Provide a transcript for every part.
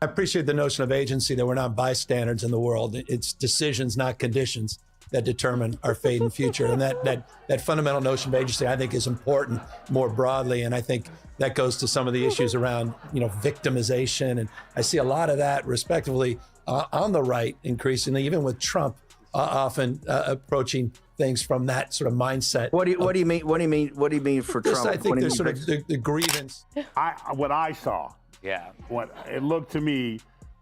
I appreciate the notion of agency, that we're not bystanders in the world. It's decisions, not conditions, that determine our fate and future. And that fundamental notion of agency, I think, is important more broadly. And I think that goes to some of the issues around, victimization. And I see a lot of that, respectively, on the right, increasingly, even with Trump often approaching things from that sort of mindset. What do you mean? What do you mean for Trump? I think there's sort of the grievance. What I saw. Yeah. What it looked to me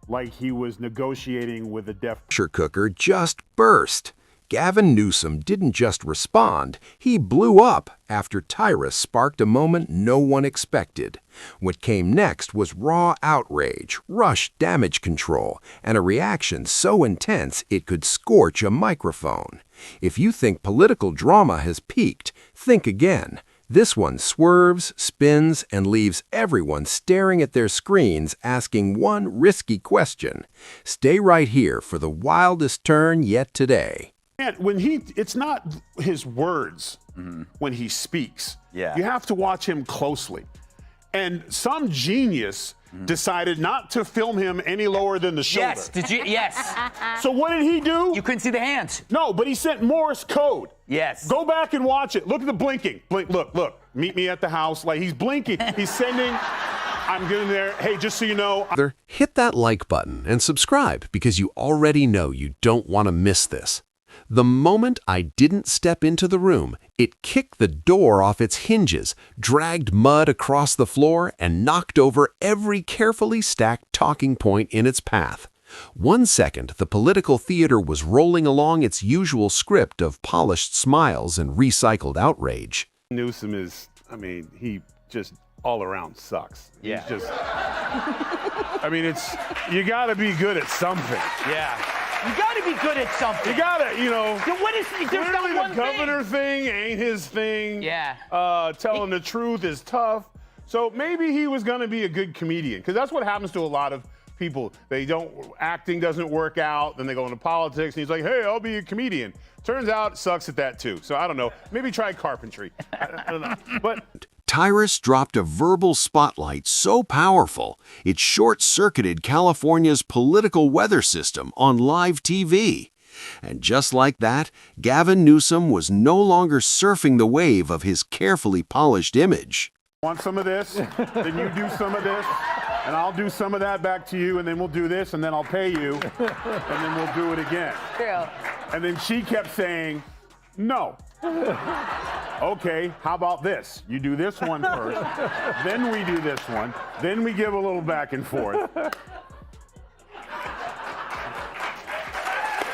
like he was negotiating with a pressure cooker just burst. Gavin Newsom didn't just respond, he blew up after Tyrus sparked a moment no one expected. What came next was raw outrage, rushed damage control, and a reaction so intense it could scorch a microphone. If you think political drama has peaked, think again. This one swerves, spins, and leaves everyone staring at their screens asking one risky question. Stay right here for the wildest turn yet today. And it's not his words when he speaks. Yeah. You have to watch him closely. And some genius decided not to film him any lower than the shoulder. Yes, did you? Yes. So what did he do? You couldn't see the hands. No, but he sent Morse code. Yes. Go back and watch it. Look at the blinking. Blink, look. Meet me at the house. Like, he's blinking. He's sending, I'm getting there. Hey, just so you know. Hit that like button and subscribe because you already know you don't want to miss this. The moment I didn't step into the room, it kicked the door off its hinges, dragged mud across the floor, and knocked over every carefully stacked talking point in its path. 1 second, the political theater was rolling along its usual script of polished smiles and recycled outrage. Newsom he just all around sucks. Yeah. He's just, you got to be good at something. Yeah. You got to be good at something. You got to, What is, there's clearly not one the governor thing ain't his thing. Yeah. Telling the truth is tough. So maybe he was going to be a good comedian, because that's what happens to a lot of people. Acting doesn't work out, then they go into politics, and he's like, hey, I'll be a comedian. Turns out, sucks at that too. So I don't know. Maybe try carpentry. I don't know. But Tyrus dropped a verbal spotlight so powerful, it short-circuited California's political weather system on live TV. And just like that, Gavin Newsom was no longer surfing the wave of his carefully polished image. Want some of this? Then you do some of this, and I'll do some of that back to you, and then we'll do this, and then I'll pay you, and then we'll do it again. True. And then she kept saying, no. Okay, how about this? You do this one first, then we do this one, then we give a little back and forth.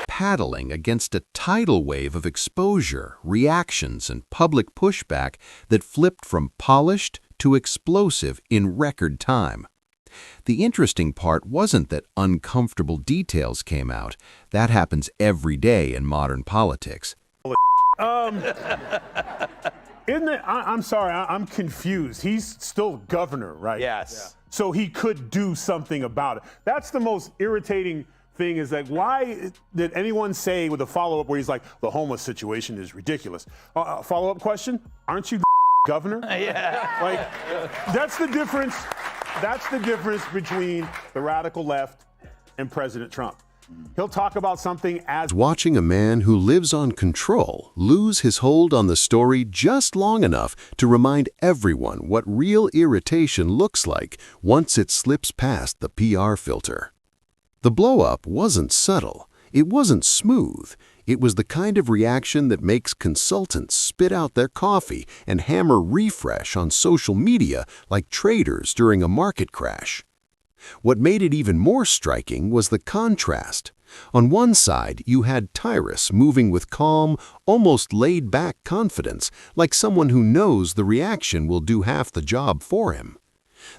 Paddling against a tidal wave of exposure, reactions, and public pushback that flipped from polished to explosive in record time. The interesting part wasn't that uncomfortable details came out. That happens every day in modern politics. I'm sorry, I'm confused. He's still governor, right? Yes. Yeah. So he could do something about it. That's the most irritating thing, is like, why did anyone say with a follow-up where he's like, the homeless situation is ridiculous? Follow-up question, aren't you the governor? Yeah. Like, that's the difference. That's the difference between the radical left and President Trump. He'll talk about something as Watching a man who lives on control lose his hold on the story just long enough to remind everyone what real irritation looks like once it slips past the PR filter. The blow-up wasn't subtle. It wasn't smooth. It was the kind of reaction that makes consultants spit out their coffee and hammer refresh on social media like traders during a market crash. What made it even more striking was the contrast. On one side, you had Tyrus moving with calm, almost laid-back confidence, like someone who knows the reaction will do half the job for him.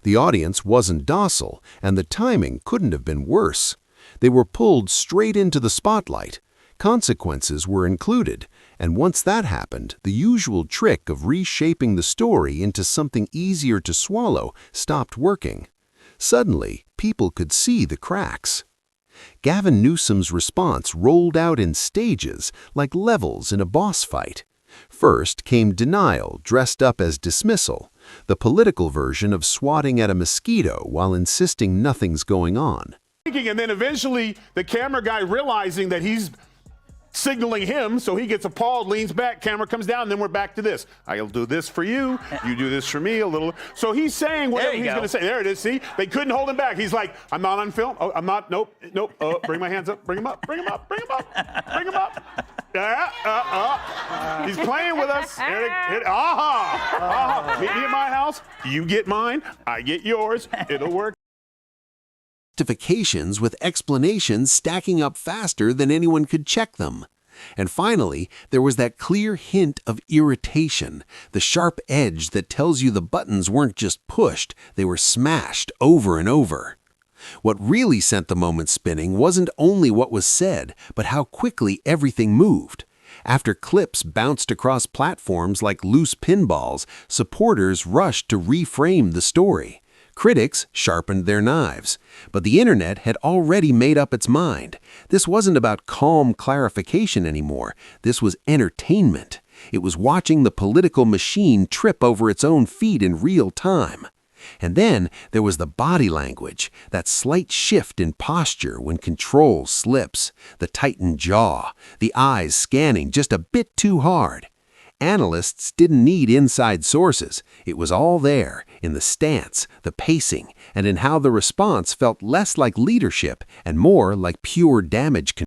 The audience wasn't docile, and the timing couldn't have been worse. They were pulled straight into the spotlight. Consequences were included, and once that happened, the usual trick of reshaping the story into something easier to swallow stopped working. Suddenly, people could see the cracks. Gavin Newsom's response rolled out in stages, like levels in a boss fight. First came denial dressed up as dismissal, the political version of swatting at a mosquito while insisting nothing's going on. And then eventually the camera guy realizing that he's signaling him, so he gets appalled, leans back, camera comes down, and then we're back to this. I'll do this for you, you do this for me a little. So he's saying whatever he's going to say. There it is, see? They couldn't hold him back. He's like, I'm not on film. Oh, I'm not, nope. Bring my hands up, bring him up, bring him up, bring him up, bring him up. He's playing with us. Meet me at my house, you get mine, I get yours, it'll work. Justifications with explanations stacking up faster than anyone could check them. And finally, there was that clear hint of irritation, the sharp edge that tells you the buttons weren't just pushed, they were smashed over and over. What really sent the moment spinning wasn't only what was said, but how quickly everything moved. After clips bounced across platforms like loose pinballs, supporters rushed to reframe the story. Critics sharpened their knives, but the internet had already made up its mind. This wasn't about calm clarification anymore. This was entertainment. It was watching the political machine trip over its own feet in real time. And then there was the body language, that slight shift in posture when control slips, the tightened jaw, the eyes scanning just a bit too hard. Analysts didn't need inside sources. It was all there, in the stance, the pacing, and in how the response felt less like leadership and more like pure damage control.